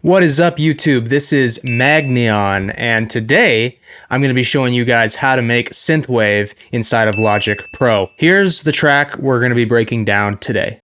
What is up, YouTube? This is Magneon, and today I'm going to be showing you guys how to make synthwave inside of Logic Pro. Here's the track we're going to be breaking down today.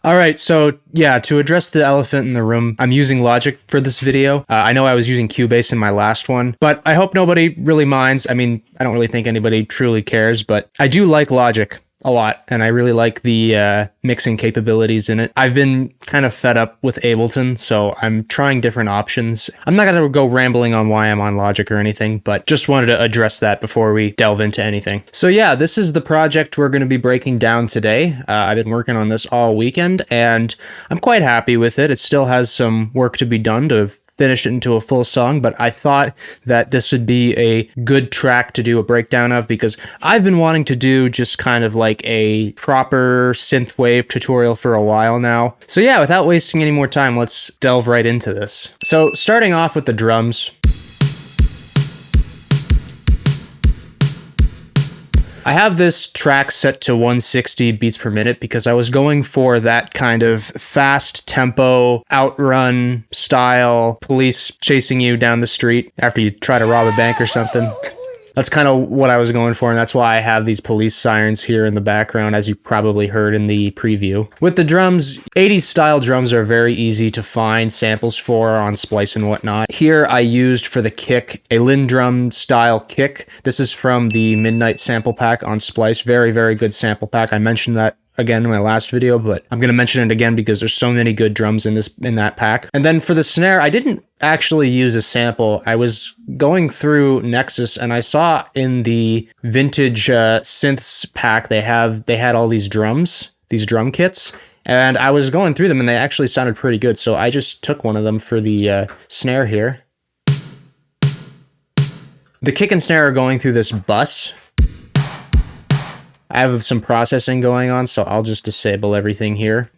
Alright, so yeah, to address the elephant in the room, I'm using Logic for this video. I know I was using Cubase in my last one, but I hope nobody really minds. I mean, I don't really think anybody truly cares, but I do like Logic a lot, and I really like the mixing capabilities in it. I've been kind of fed up with Ableton, so I'm trying different options. I'm not going to go rambling on why I'm on Logic or anything, but just wanted to address that before we delve into anything. So yeah, this is the project we're going to be breaking down today. I've been working on this all weekend, and I'm quite happy with it. It still has some work to be done to finish it into a full song, but I thought that this would be a good track to do a breakdown of because I've been wanting to do just kind of like a proper synthwave tutorial for a while now. So yeah, without wasting any more time, let's delve right into this. So starting off with the drums. I have this track set to 160 beats per minute because I was going for that kind of fast tempo, outrun style, police chasing you down the street after you try to rob a bank or something. That's kind of what I was going for, and that's why I have these police sirens here in the background, as you probably heard in the preview. With the drums, 80s style drums are very easy to find samples for on Splice and whatnot. Here I used for the kick a Lindrum style kick. This is from the Midnight sample pack on Splice. Very, very good sample pack. I mentioned that again in my last video, but I'm going to mention it again because there's so many good drums in that pack. And then for the snare, I didn't actually use a sample. I was going through Nexus and I saw in the vintage synths pack they had all these drums, these drum kits, and I was going through them and they actually sounded pretty good. So I just took one of them for the snare here. The kick and snare are going through this bus. I have some processing going on, so I'll just disable everything here.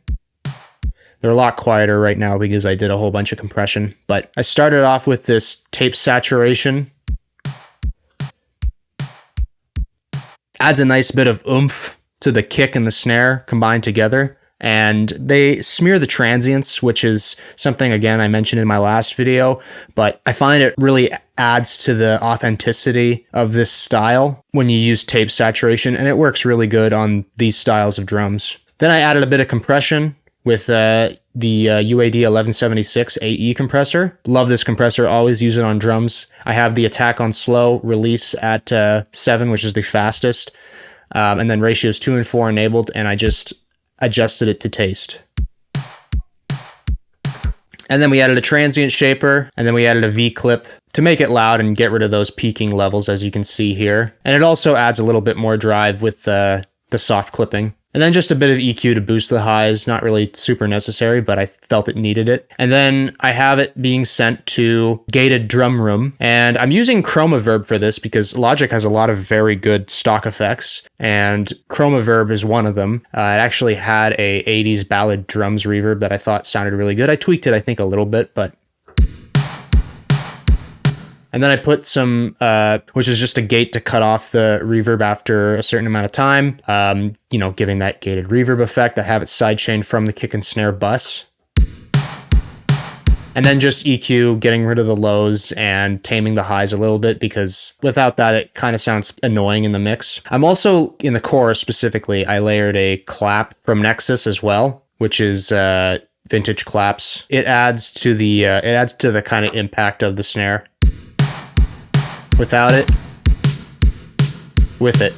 They're a lot quieter right now because I did a whole bunch of compression, but I started off with this tape saturation. Adds a nice bit of oomph to the kick and the snare combined together, and they smear the transients, which is something, again, I mentioned in my last video, but I find it really adds to the authenticity of this style when you use tape saturation, and it works really good on these styles of drums. Then I added a bit of compression with the UAD 1176 AE compressor. Love this compressor, always use it on drums. I have the attack on slow, release at 7, which is the fastest, and then ratios 2 and 4 enabled, and I just adjusted it to taste. And then we added a transient shaper, and then we added a V-clip to make it loud and get rid of those peaking levels, as you can see here. And it also adds a little bit more drive with the soft clipping. And then just a bit of EQ to boost the highs, not really super necessary, but I felt it needed it. And then I have it being sent to gated drum room. And I'm using Chromaverb for this because Logic has a lot of very good stock effects, and Chromaverb is one of them. It actually had a 80s ballad drums reverb that I thought sounded really good. I tweaked it, I think, a little bit, but... And then I put some, which is just a gate to cut off the reverb after a certain amount of time, giving that gated reverb effect. I have it sidechained from the kick and snare bus. And then just EQ, getting rid of the lows and taming the highs a little bit, because without that, it kind of sounds annoying in the mix. I'm also, in the chorus specifically, I layered a clap from Nexus as well, which is vintage claps. It adds to the kind of impact of the snare. Without it, with it.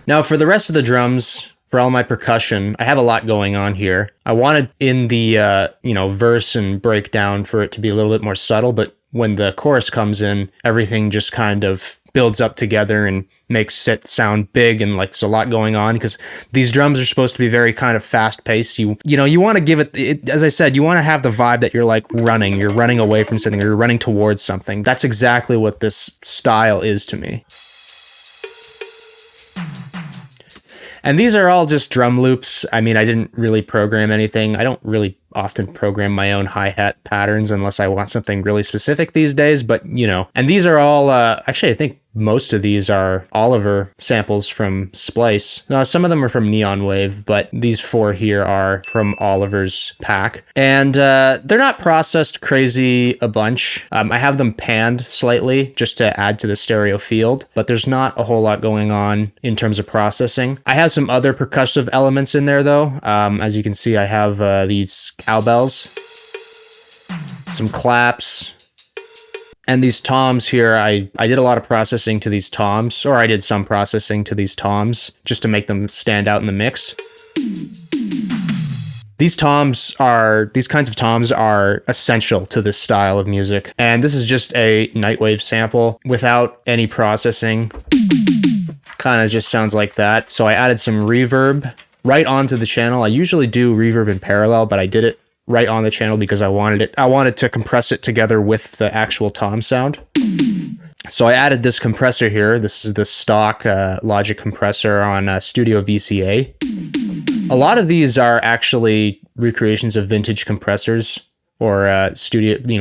Now for the rest of the drums, for all my percussion, I have a lot going on here. I wanted in the verse and breakdown for it to be a little bit more subtle, but when the chorus comes in, everything just kind of builds up together and makes it sound big, and like there's a lot going on, because these drums are supposed to be very kind of fast paced. You want to give it, as I said, you want to have the vibe that you're like you're running away from something, or you're running towards something. That's exactly what this style is to me. And these are all just drum loops. I mean, I didn't really program anything. I don't really often program my own hi-hat patterns unless I want something really specific these days, but and these are all, actually I think most of these are Oliver samples from Splice. Now, some of them are from Neon Wave, but these 4 here are from Oliver's pack. And they're not processed crazy a bunch. I have them panned slightly just to add to the stereo field, but there's not a whole lot going on in terms of processing. I have some other percussive elements in there though. As you can see, I have these cowbells, some claps, and these toms here. I did a lot of processing to these toms, or I did some processing to these toms just to make them stand out in the mix. These kinds of toms are essential to this style of music. And this is just a Nightwave sample without any processing. Kind of just sounds like that. So I added some reverb right onto the channel. I usually do reverb in parallel, but I did it right on the channel because I wanted to compress it together with the actual tom sound. So I added this compressor here. This is the stock Logic compressor on Studio VCA. A lot of these are actually recreations of vintage compressors or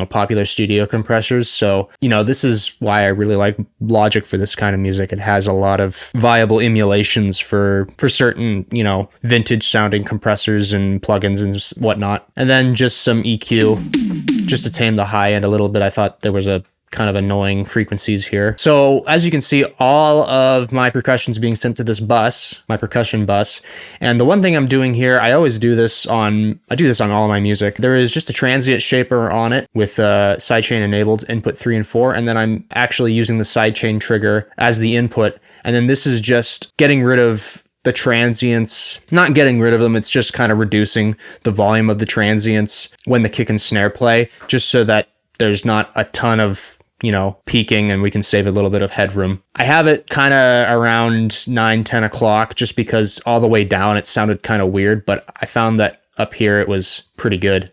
popular studio compressors. So, this is why I really like Logic for this kind of music. It has a lot of viable emulations for certain, vintage sounding compressors and plugins and whatnot. And then just some EQ just to tame the high end a little bit. I thought there was a kind of annoying frequencies here. So as you can see, all of my percussion's being sent to this bus, my percussion bus. And the one thing I'm doing here, I do this on all of my music. There is just a transient shaper on it with sidechain enabled input 3 and 4. And then I'm actually using the sidechain trigger as the input. And then this is just getting rid of the transients, not getting rid of them. It's just kind of reducing the volume of the transients when the kick and snare play, just so that there's not a ton of peaking and we can save a little bit of headroom. I have it kind of around 9-10 o'clock just because all the way down it sounded kind of weird, but I found that up here it was pretty good.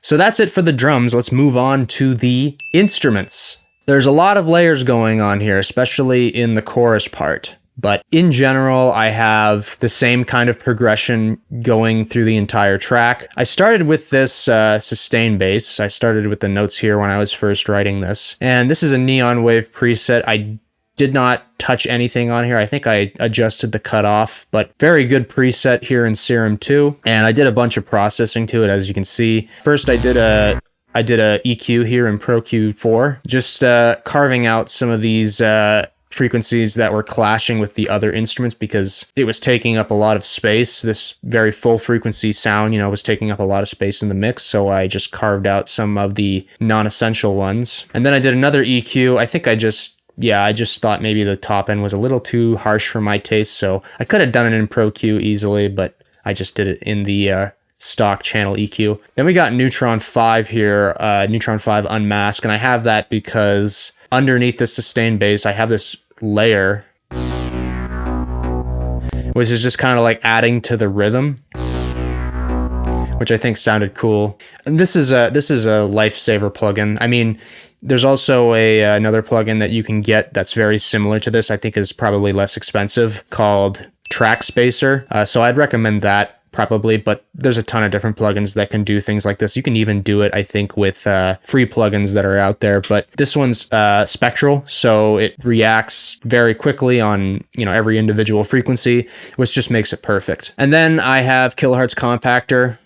So that's it for the drums. Let's move on to the instruments. There's a lot of layers going on here, especially in the chorus part. But in general, I have the same kind of progression going through the entire track. I started with this sustain bass. I started with the notes here when I was first writing this. And this is a Neon Wave preset. I did not touch anything on here. I think I adjusted the cutoff, but very good preset here in Serum 2. And I did a bunch of processing to it, as you can see. First, I did a EQ here in Pro Q4, just carving out some of these frequencies that were clashing with the other instruments because it was taking up a lot of space. This very full frequency sound, was taking up a lot of space in the mix. So I just carved out some of the non-essential ones. And then I did another EQ. I think I just thought maybe the top end was a little too harsh for my taste. So I could have done it in Pro Q easily, but I just did it in the stock channel EQ. Then we got Neutron 5 here, Neutron 5 Unmasked, and I have that because underneath the sustain bass, I have this layer, which is just kind of like adding to the rhythm, which I think sounded cool. And this is a lifesaver plugin. I mean, there's also another plugin that you can get that's very similar to this. I think is probably less expensive, called Track Spacer. So I'd recommend that probably, but there's a ton of different plugins that can do things like this. You can even do it, I think, with free plugins that are out there, but this one's spectral, so it reacts very quickly on, you know, every individual frequency, which just makes it perfect. And then I have Kilohertz Compactor.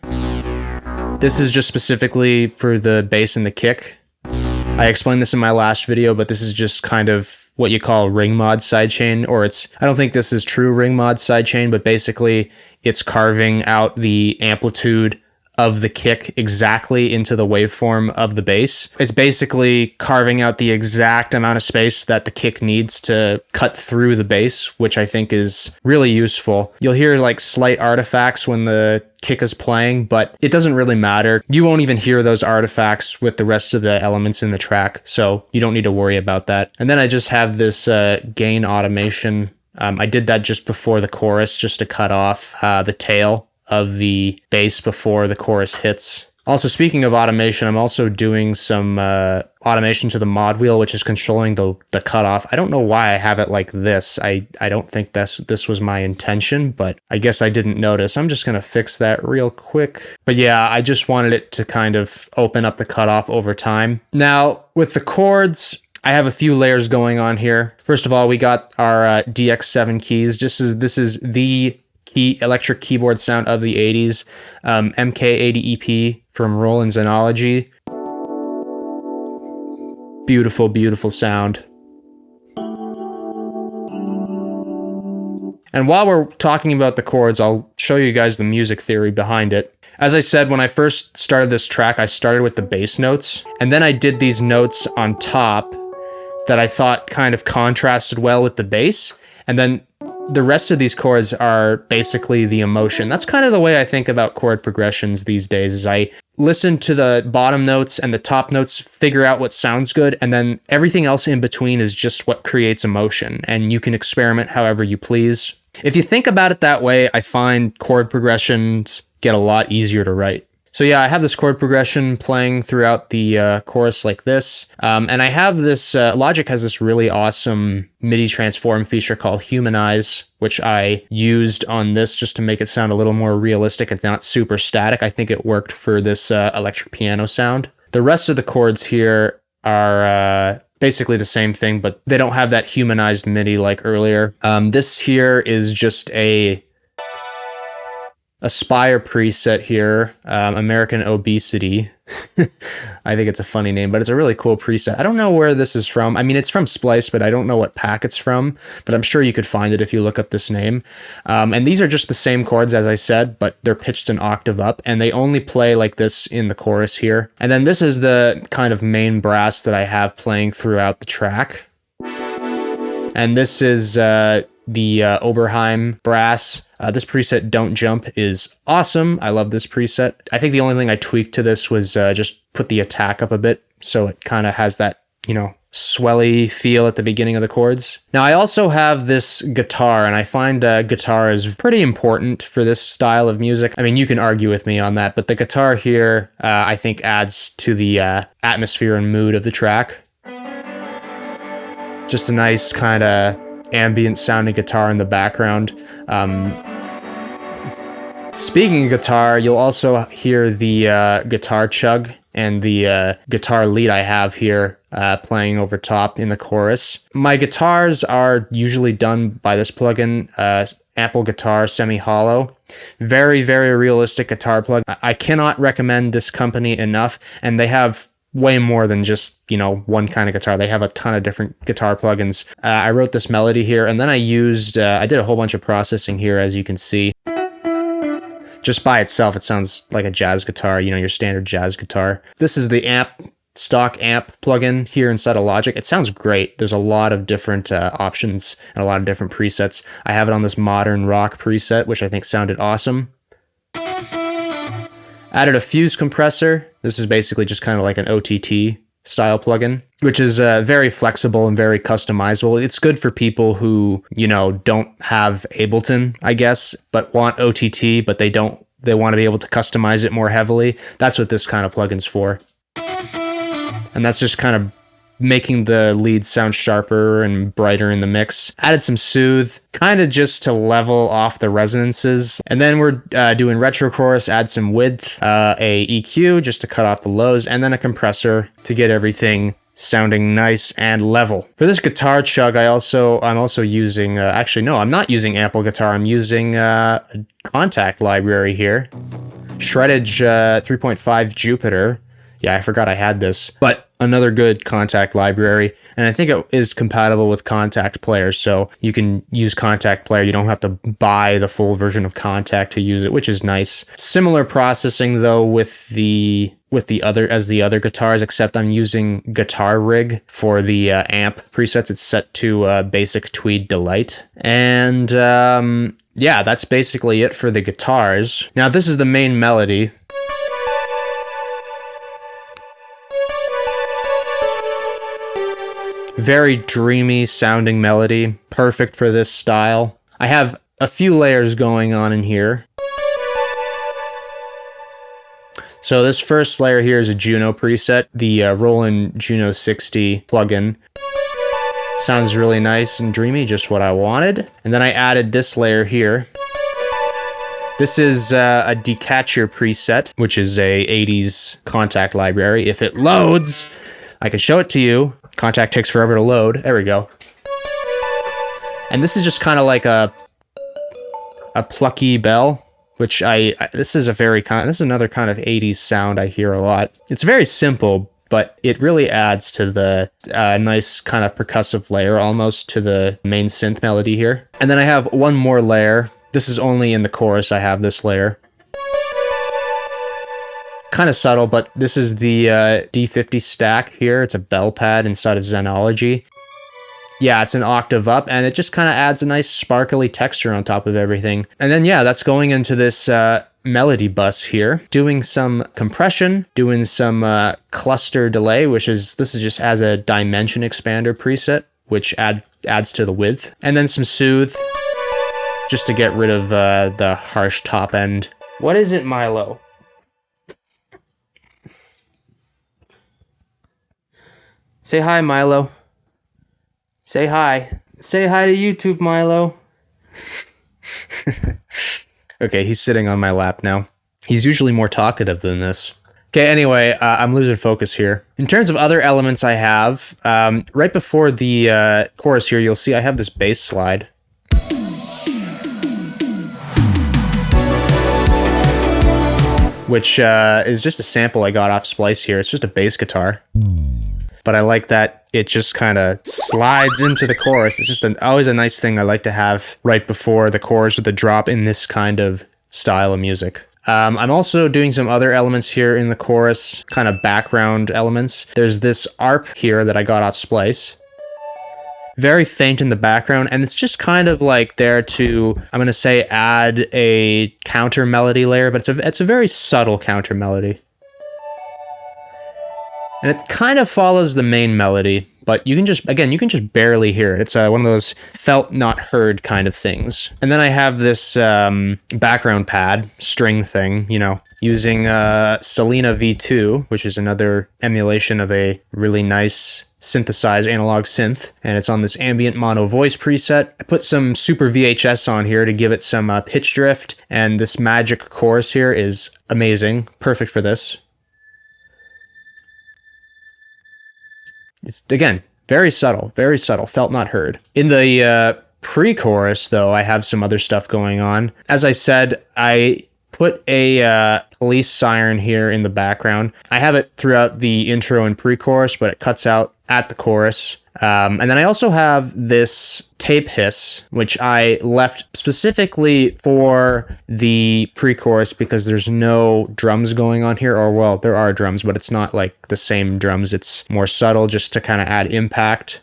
This is just specifically for the bass and the kick. I explained this in my last video, but this is just kind of what you call ring mod sidechain, or I don't think this is true ring mod sidechain, but basically it's carving out the amplitude of the kick exactly into the waveform of the bass. It's basically carving out the exact amount of space that the kick needs to cut through the bass, which I think is really useful. You'll hear like slight artifacts when the kick is playing, but it doesn't really matter. You won't even hear those artifacts with the rest of the elements in the track, so you don't need to worry about that. And then I just have this gain automation. I did that just before the chorus, just to cut off the tail of the bass before the chorus hits. Also, speaking of automation, I'm also doing some automation to the mod wheel, which is controlling the cutoff. I don't know why I have it like this. I don't think this was my intention, but I guess I didn't notice. I'm just gonna fix that real quick. But yeah, I just wanted it to kind of open up the cutoff over time. Now, with the chords, I have a few layers going on here. First of all, we got our DX7 keys. This is the electric keyboard sound of the 80s, MK80EP from Roland's Analogy. Beautiful, beautiful sound. And while we're talking about the chords, I'll show you guys the music theory behind it. As I said, when I first started this track, I started with the bass notes, and then I did these notes on top that I thought kind of contrasted well with the bass, and then the rest of these chords are basically the emotion. That's kind of the way I think about chord progressions these days, is I listen to the bottom notes and the top notes, figure out what sounds good, and then everything else in between is just what creates emotion, and you can experiment however you please. If you think about it that way, I find chord progressions get a lot easier to write. So yeah, I have this chord progression playing throughout the chorus like this. And I have this, Logic has this really awesome MIDI transform feature called Humanize, which I used on this just to make it sound a little more realistic and not super static. I think it worked for this electric piano sound. The rest of the chords here are basically the same thing, but they don't have that humanized MIDI like earlier. This here is just a Aspire preset here, American Obesity. I think it's a funny name, but it's a really cool preset. I don't know where this is from. I mean, it's from Splice, but I don't know what pack it's from, but I'm sure you could find it if you look up this name. And these are just the same chords, as I said, but they're pitched an octave up, and they only play like this in the chorus here. And then this is the kind of main brass that I have playing throughout the track. And this is the Oberheim brass. This preset, Don't Jump, is awesome. I love this preset. I think the only thing I tweaked to this was just put the attack up a bit, so it kind of has that, you know, swelly feel at the beginning of the chords. Now, I also have this guitar, and I find guitar is pretty important for this style of music. I mean, you can argue with me on that, but the guitar here, I think, adds to the atmosphere and mood of the track. Just a nice kind of ambient sounding guitar in the background. Speaking of guitar, you'll also hear the guitar chug and the guitar lead I have here playing over top in the chorus. My guitars are usually done by this plugin, Ample Guitar Semi-Hollow. Very, very realistic guitar plug. I cannot recommend this company enough, and they have way more than just, you know, one kind of guitar. They have a ton of different guitar plugins. I wrote this melody here, and then I used, I did a whole bunch of processing here, as you can see. Just by itself, it sounds like a jazz guitar, you know, your standard jazz guitar. This is the stock amp plugin here inside of Logic. It sounds great. There's a lot of different options and a lot of different presets. I have it on this modern rock preset, which I think sounded awesome. Added a fuse compressor. This is basically just kind of like an OTT style plugin, which is very flexible and very customizable. It's good for people who, you know, don't have Ableton, I guess, but want OTT, but they want to be able to customize it more heavily. That's what this kind of plugin's for. And that's just kind of making the leads sound sharper and brighter in the mix. Added some soothe, kind of just to level off the resonances. And then we're doing retro chorus, add some width, a EQ just to cut off the lows, and then a compressor to get everything sounding nice and level. For this guitar chug, I'm also using, actually no, I'm not using Ample Guitar. I'm using a Kontakt library here. Shreddage 3.5 Jupiter. Yeah, I forgot I had this, but another good Kontakt library. And I think it is compatible with Kontakt Player, so you can use Kontakt Player. You don't have to buy the full version of Kontakt to use it, which is nice. Similar processing though with the other guitars, except I'm using Guitar Rig for the amp presets. It's set to basic Tweed Delight. And yeah, that's basically it for the guitars. Now this is the main melody. Very dreamy sounding melody, perfect for this style. I have a few layers going on in here. So this first layer here is a Juno preset, the Roland Juno 60 plugin. Sounds really nice and dreamy, just what I wanted. And then I added this layer here. This is a Decatcher preset, which is a 80s Kontakt library. If it loads, I can show it to you. Kontakt takes forever to load. There we go. And this is just kind of like a plucky bell, which this is another kind of 80s sound I hear a lot. It's very simple, but it really adds to the nice kind of percussive layer almost to the main synth melody here. And then I have one more layer. This is only in the chorus I have this layer. Kind of subtle, but this is the D50 stack here. It's a bell pad inside of Zenology. Yeah, it's an octave up, and it just kind of adds a nice sparkly texture on top of everything. And then, yeah, that's going into this melody bus here, doing some compression, doing some cluster delay, this is just as a dimension expander preset, which adds to the width. And then some soothe, just to get rid of the harsh top end. What is it, Milo? Say hi, Milo. Say hi. Say hi to YouTube, Milo. Okay, he's sitting on my lap now. He's usually more talkative than this. Okay, anyway, I'm losing focus here. In terms of other elements I have, right before the chorus here, you'll see I have this bass slide. Which is just a sample I got off Splice here. It's just a bass guitar. But I like that it just kind of slides into the chorus. It's just always a nice thing I like to have right before the chorus or the drop in this kind of style of music. I'm also doing some other elements here in the chorus, kind of background elements. There's this ARP here that I got off Splice. Very faint in the background, and it's just kind of like there to, I'm going to say, add a counter melody layer, but it's a very subtle counter melody. And it kind of follows the main melody, but you can just barely hear it. It's one of those felt not heard kind of things. And then I have this background pad string thing, you know, using Selena V2, which is another emulation of a really nice synthesized analog synth, and it's on this ambient mono voice preset. I put some super VHS on here to give it some pitch drift, and this magic chorus here is amazing, perfect for this. It's, again, very subtle, felt not heard. In the pre-chorus, though, I have some other stuff going on. As I said, I put a police siren here in the background. I have it throughout the intro and pre-chorus, but it cuts out at the chorus. And then I also have this tape hiss, which I left specifically for the pre-chorus because there's no drums going on here, or well, there are drums, but it's not like the same drums. It's more subtle just to kind of add impact.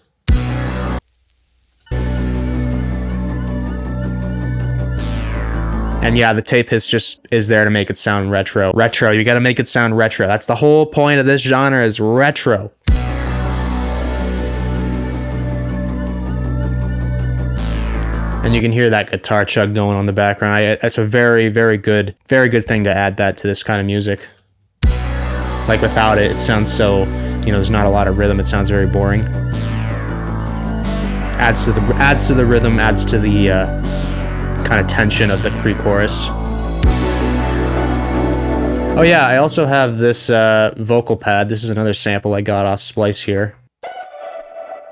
And yeah, the tape hiss just is there to make it sound retro. Retro, you gotta make it sound retro. That's the whole point of this genre, is retro. And you can hear that guitar chug going on in the background. That's a very, very good thing to add that to this kind of music. Like without it, it sounds so, you know, there's not a lot of rhythm. It sounds very boring. Adds to the rhythm, adds to the kind of tension of the pre-chorus. Oh yeah, I also have this vocal pad. This is another sample I got off Splice here.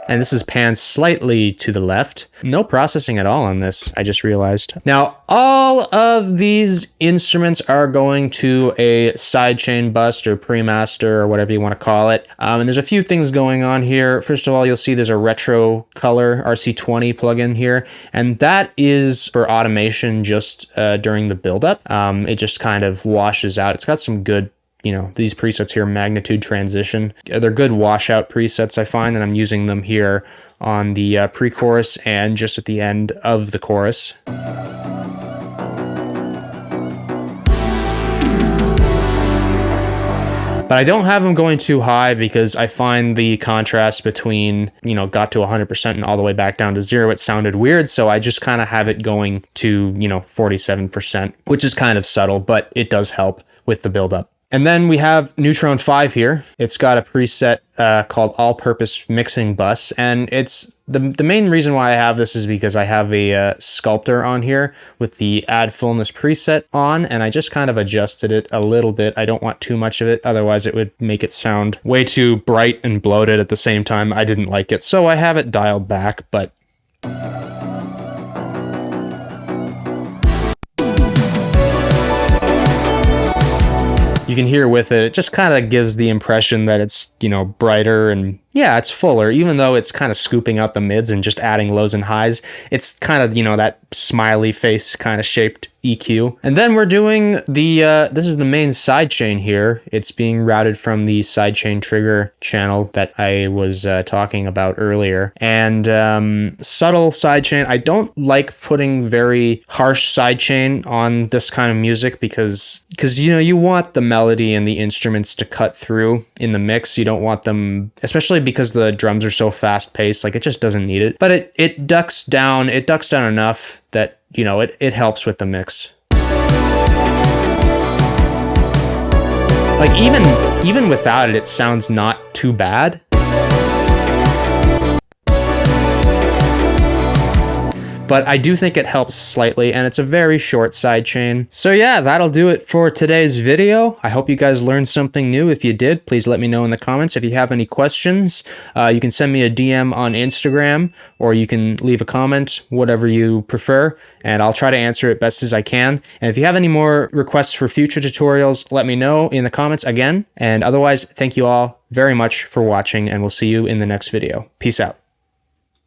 And this is panned slightly to the left. No processing at all on this, I just realized. Now, all of these instruments are going to a sidechain bus or pre-master or whatever you want to call it. And there's a few things going on here. First of all, you'll see there's a retro color RC20 plugin here. And that is for automation just during the buildup. It just kind of washes out. It's got some good, you know, these presets here, magnitude transition. They're good washout presets, I find, and I'm using them here on the pre-chorus and just at the end of the chorus. But I don't have them going too high because I find the contrast between, you know, got to 100% and all the way back down to 0, it sounded weird. So I just kind of have it going to, you know, 47%, which is kind of subtle, but it does help with the buildup. And then we have Neutron 5 here. It's got a preset called All-Purpose Mixing Bus. And it's the main reason why I have this is because I have a sculptor on here with the Add Fullness preset on, and I just kind of adjusted it a little bit. I don't want too much of it, otherwise it would make it sound way too bright and bloated at the same time. I didn't like it, so I have it dialed back, but you can hear with it, it just kind of gives the impression that it's, you know, brighter and yeah, it's fuller, even though it's kind of scooping out the mids and just adding lows and highs. It's kind of, you know, that smiley face kind of shaped EQ. And then we're doing the, this is the main sidechain here. It's being routed from the sidechain trigger channel that I was talking about earlier. And subtle sidechain. I don't like putting very harsh sidechain on this kind of music because, you know, you want the melody and the instruments to cut through in the mix. You don't want them, especially because the drums are so fast paced, like it just doesn't need it. But it ducks down enough that, you know, it helps with the mix. Like even without it, it sounds not too bad. But I do think it helps slightly, and it's a very short sidechain. So yeah, that'll do it for today's video. I hope you guys learned something new. If you did, please let me know in the comments. If you have any questions, you can send me a DM on Instagram, or you can leave a comment, whatever you prefer, and I'll try to answer it best as I can. And if you have any more requests for future tutorials, let me know in the comments again. And otherwise, thank you all very much for watching, and we'll see you in the next video. Peace out.